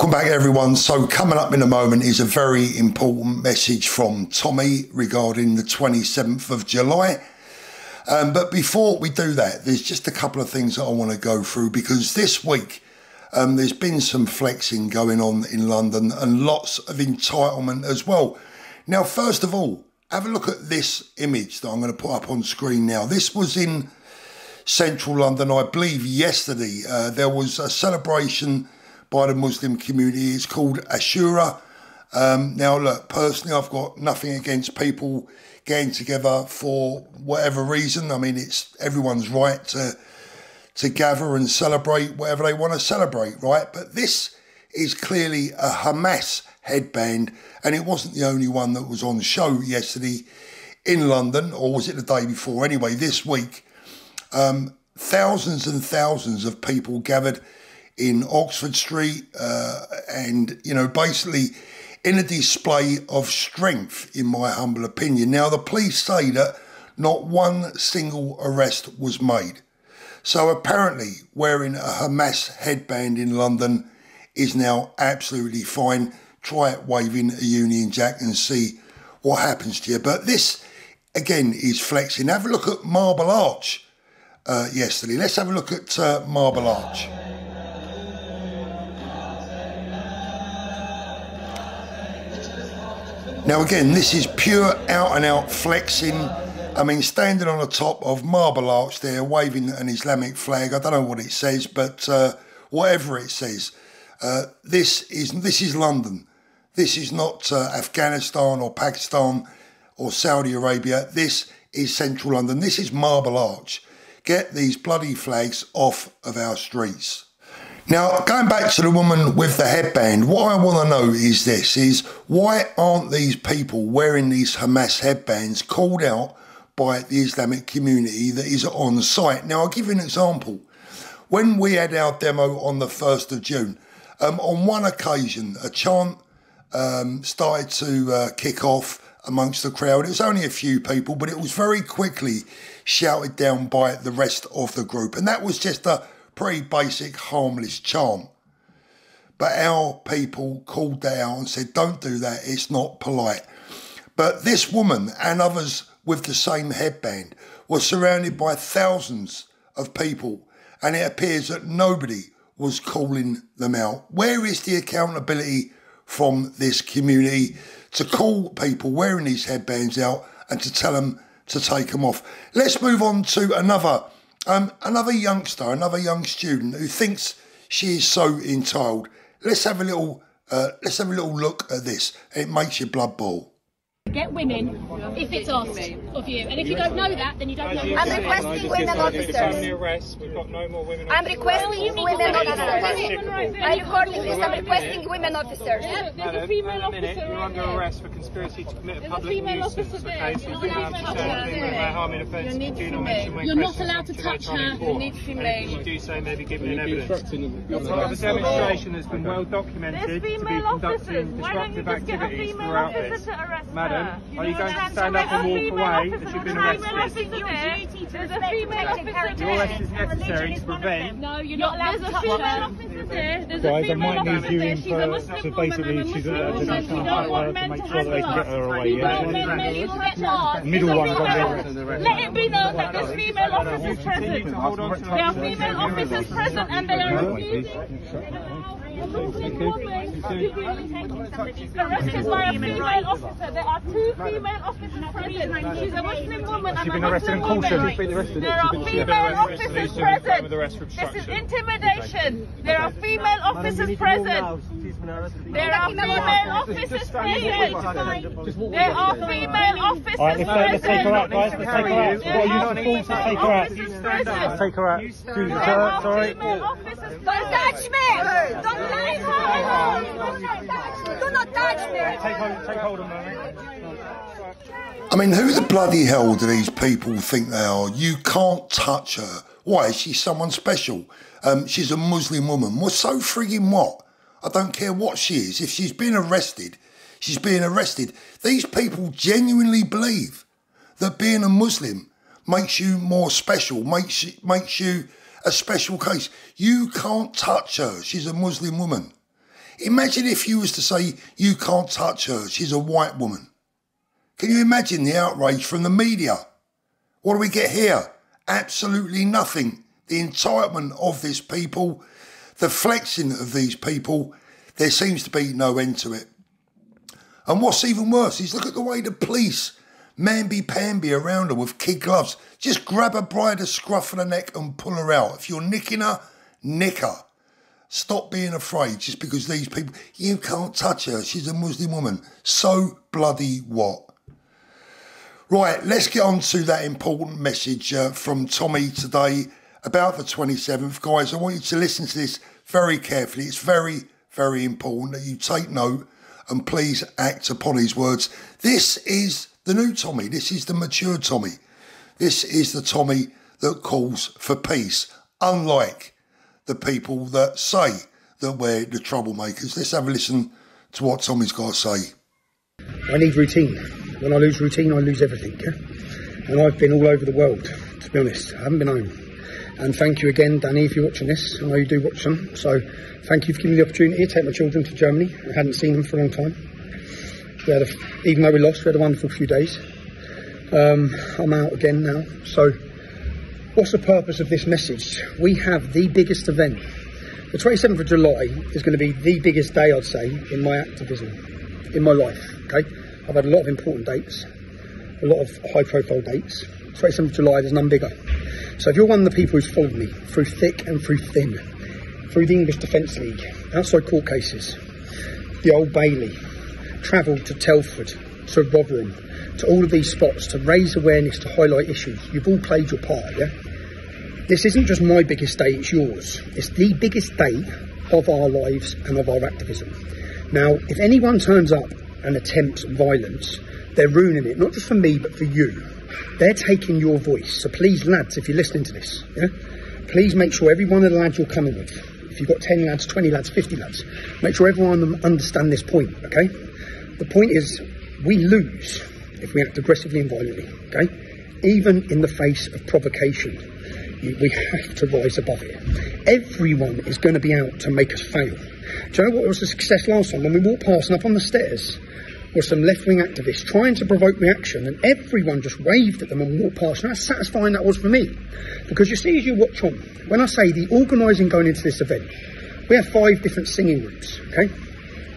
Welcome back, everyone. So coming up in a moment is a very important message from Tommy regarding the 27th of July. But before we do that, there's just a couple of things that I want to go through, because this week there's been some flexing going on in London and lots of entitlement as well. Now, first of all, have a look at this image that I'm going to put up on screen now. This was in central London, I believe yesterday. There was a celebration by the Muslim community. It's called Ashura. Now, look, personally, I've got nothing against people getting together for whatever reason. I mean, it's everyone's right to gather and celebrate whatever they want to celebrate, right? But this is clearly a Hamas headband, and it wasn't the only one that was on show yesterday in London, or was it the day before? Anyway, this week, thousands and thousands of people gathered in Oxford Street, and, you know, basically in a display of strength, in my humble opinion. Now, the police say that not one single arrest was made. So apparently wearing a Hamas headband in London is now absolutely fine. Try it waving a Union Jack and see what happens to you. But this, again, is flexing. Have a look at Marble Arch yesterday. Let's have a look at Marble Arch. Now, again, this is pure out-and-out flexing. I mean, standing on the top of Marble Arch there, waving an Islamic flag. I don't know what it says, but whatever it says, this is London. This is not Afghanistan or Pakistan or Saudi Arabia. This is central London. This is Marble Arch. Get these bloody flags off of our streets. Now, going back to the woman with the headband, what I want to know is this, is why aren't these people wearing these Hamas headbands called out by the Islamic community that is on site? Now, I'll give you an example. When we had our demo on the 1st of June, on one occasion, a chant started to kick off amongst the crowd. It was only a few people, but it was very quickly shouted down by the rest of the group. And that was just a pretty basic, harmless chant. But our people called that out and said, don't do that, it's not polite. But this woman and others with the same headband were surrounded by thousands of people, and it appears that nobody was calling them out. Where is the accountability from this community to call people wearing these headbands out and to tell them to take them off? Let's move on to another youngster, another young student who thinks she is so entitled. Let's have a little look at this. It makes your blood boil. Get women if it's asked of you, and if you don't know that, then you don't know. I'm requesting women officers. We've got no more women I'm requesting women officers. I'm recording this. I'm requesting women officers. There's a female officer. You're under arrest for conspiracy to commit a public female nuisance. officer Okay, so you're allowed to say anything without harming offence. Do not mention when You're not allowed to touch her. You need female. If you do so, maybe give me an evidence. You're part of a demonstration that's been well documented to be conducting disruptive activities throughout this. Madam, are you going to stand up and walk away that you've been arrested? There's a female officer. Your arrest is necessary to prevent. No, you're not allowed to touch her. There's a female officer there. She's a Muslim woman. She's a Muslim woman. We don't want men to handle her. We want men to get off. Middle one got there. Let it be known that there's female officers present. There are female officers present, and they are refusing. A Muslim woman arrested by a female officer. There are two female officers present. She's a Muslim woman and a Muslim woman. There are female officers present. This is intimidation. There are female officers present. There are female officers present. There are female officers present. Let's take her out, guys. Let's take her out. What are you forced to take her out? Let's take her out. Sorry. Don't touch me! Don't leave her! Do not touch me! Take hold of her. I mean, who the bloody hell do these people think they are? You can't touch her. Why? Is she someone special? She's a Muslim woman. Well, so frigging what? I don't care what she is. If she's been arrested, she's being arrested. These people genuinely believe that being a Muslim makes you more special, makes you a special case. You can't touch her. She's a Muslim woman. Imagine if you was to say, you can't touch her, she's a white woman. Can you imagine the outrage from the media? What do we get here? Absolutely nothing. The entitlement of this people, the flexing of these people, there seems to be no end to it. And what's even worse is look at the way the police mamby-pamby around her with kid gloves. Just grab a bride a scruff of the neck and pull her out. If you're nicking her, nick her. Stop being afraid just because these people, you can't touch her, she's a Muslim woman. So bloody what? Right, let's get on to that important message from Tommy today about the 27th. Guys, I want you to listen to this very carefully. It's very, very important that you take note and please act upon his words. This is the new Tommy. This is the mature Tommy. This is the Tommy that calls for peace, unlike the people that say that we're the troublemakers. Let's have a listen to what Tommy's got to say. I need routine. When I lose routine, I lose everything. Yeah? And I've been all over the world, to be honest. I haven't been home. And thank you again, Danny, if you're watching this. I know you do watch them. So thank you for giving me the opportunity to take my children to Germany. I hadn't seen them for a long time. Even though we lost, we had a wonderful few days. I'm out again now. So what's the purpose of this message? We have the biggest event. The 27th of July is going to be the biggest day, I'd say, in my activism, in my life. Okay, I've had a lot of important dates, a lot of high-profile dates. 27th of July, there's none bigger. So if you're one of the people who's followed me through thick and through thin, through the English Defence League, outside court cases, the Old Bailey, travelled to Telford, to Rotherham, to all of these spots to raise awareness, to highlight issues. You've all played your part, yeah? This isn't just my biggest day, it's yours. It's the biggest day of our lives and of our activism. Now, if anyone turns up and attempts violence, they're ruining it, not just for me, but for you. They're taking your voice. So please, lads, if you're listening to this, yeah, please make sure every one of the lads you're coming with, if you've got 10 lads, 20 lads, 50 lads, make sure everyone understand this point, okay? The point is, we lose if we act aggressively and violently, okay? Even in the face of provocation, we have to rise above it. Everyone is going to be out to make us fail. Do you know what was a success last time? When we walked past and up on the stairs were some left-wing activists trying to provoke reaction, and everyone just waved at them and walked past. And how satisfying that was for me. Because you see, as you watch on, when I say the organising going into this event, we have 5 different singing groups, okay?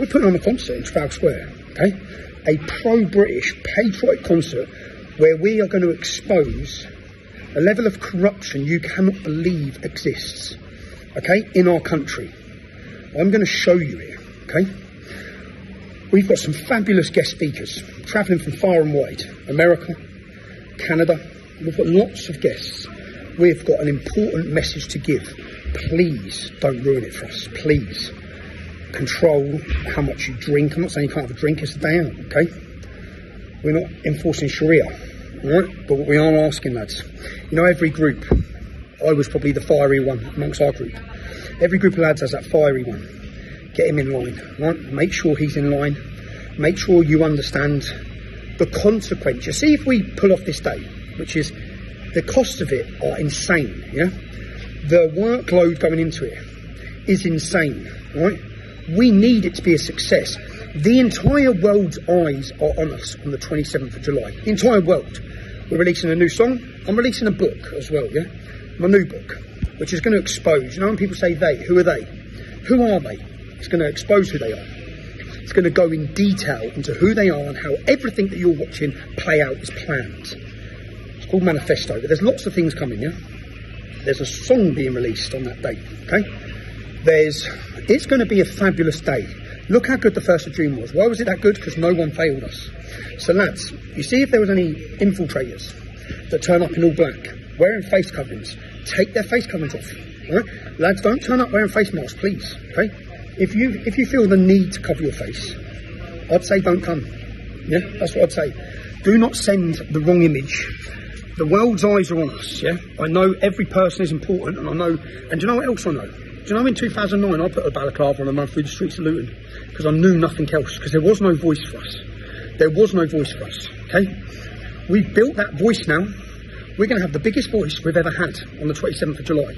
We're putting on a concert in Trafalgar Square, okay? A pro-British patriotic concert where we are going to expose a level of corruption you cannot believe exists, okay, in our country. I'm going to show you it, okay? We've got some fabulous guest speakers travelling from far and wide. America, Canada, we've got lots of guests. We've got an important message to give. Please don't ruin it for us, please. Control how much you drink. I'm not saying you can't have a drink, it's a day out, okay? We're not enforcing Sharia, all right? But what we are asking, lads, you know, every group, I was probably the fiery one amongst our group. Every group of lads has that fiery one. Get him in line, right? Make sure he's in line. Make sure you understand the consequence. You see, if we pull off this day, which is, the costs of it are insane, yeah? The workload going into it is insane, right? We need it to be a success. The entire world's eyes are on us on the 27th of July. The entire world. We're releasing a new song. I'm releasing a book as well, yeah? My new book, which is going to expose, you know, when people say they, who are they? Who are they? It's going to expose who they are. It's going to go in detail into who they are and how everything that you're watching play out is planned. It's called Manifesto, but there's lots of things coming, yeah? There's a song being released on that date, okay? It's going to be a fabulous day. Look how good the 1st of June was. Why was it that good? Because no one failed us. So lads, you see, if there was any infiltrators that turn up in all black, wearing face coverings, take their face coverings off, all right? Lads, don't turn up wearing face masks, please, okay? If you feel the need to cover your face, I'd say don't come. Yeah, that's what I'd say. Do not send the wrong image. The world's eyes are on us, yeah? I know every person is important, and I know, and do you know what else I know? Do you know in 2009 I put a balaclava on and ran through the streets of Luton? Because I knew nothing else, because there was no voice for us. There was no voice for us, okay? We've built that voice now. We're going to have the biggest voice we've ever had on the 27th of July.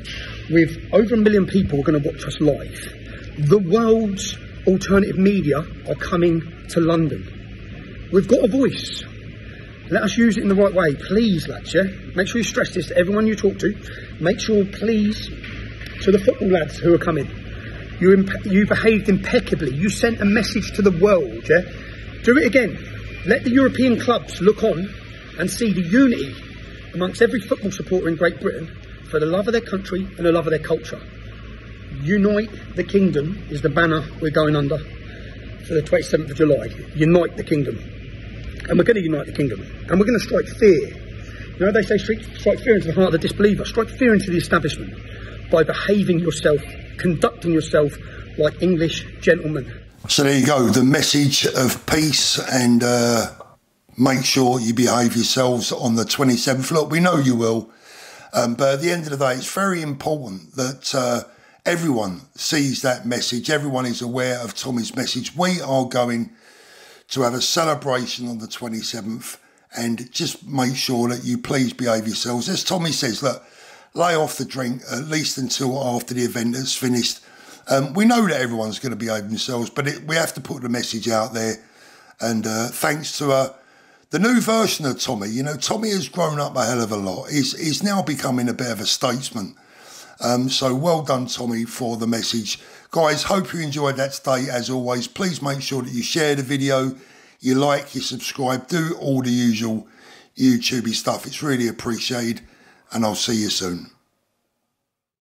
With over 1 million people going to watch us live. The world's alternative media are coming to London. We've got a voice. Let us use it in the right way, please, lads, yeah? Make sure you stress this to everyone you talk to. Make sure, please, to the football lads who are coming, you behaved impeccably. You sent a message to the world, yeah? Do it again. Let the European clubs look on and see the unity amongst every football supporter in Great Britain for the love of their country and the love of their culture. Unite the Kingdom is the banner we're going under for the 27th of July. Unite the Kingdom. And we're going to unite the Kingdom. And we're going to strike fear. You know, they say strike fear into the heart of the disbeliever. Strike fear into the establishment by behaving yourself, conducting yourself like English gentlemen. So there you go, the message of peace, and make sure you behave yourselves on the 27th. Look, we know you will, but at the end of the day, it's very important that everyone sees that message. Everyone is aware of Tommy's message. We are going to have a celebration on the 27th, and just make sure that you please behave yourselves. As Tommy says, look, lay off the drink at least until after the event has finished. We know that everyone's going to behave themselves, but we have to put the message out there. And thanks to the new version of Tommy, you know, Tommy has grown up a hell of a lot. He's now becoming a bit of a statesman. So well done, Tommy, for the message. Guys, hope you enjoyed that today. As always, please make sure that you share the video, you like, you subscribe, do all the usual YouTubey stuff. It's really appreciated, and I'll see you soon.